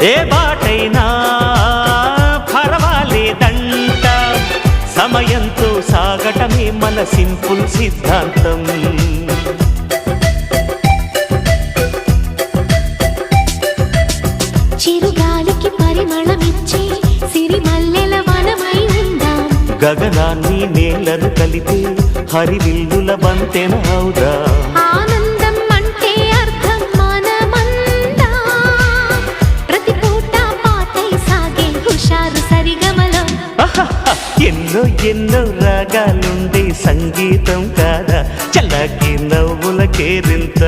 ఏ బాటైనా పర్వాలేదంట, సమయంతో సాగటమే మన సింపుల్ సిద్ధాంతం. చిరుగాలికి పరిమళమిచ్చే సిరిమల్లెల వనమై ఉందాం, గగనాన్ని నేలను కలిపే హరివిల్లుల బంతెన అవుదాం. ఆనందం అంటే అర్థం మనమందా, ప్రతి పూట పాటై సాగే హుషారు సరిగమలో. ఎన్నో ఎన్నో రాగాలుండే సంగీతం కాదా, చల్లకి నవ్వుల కేరింత.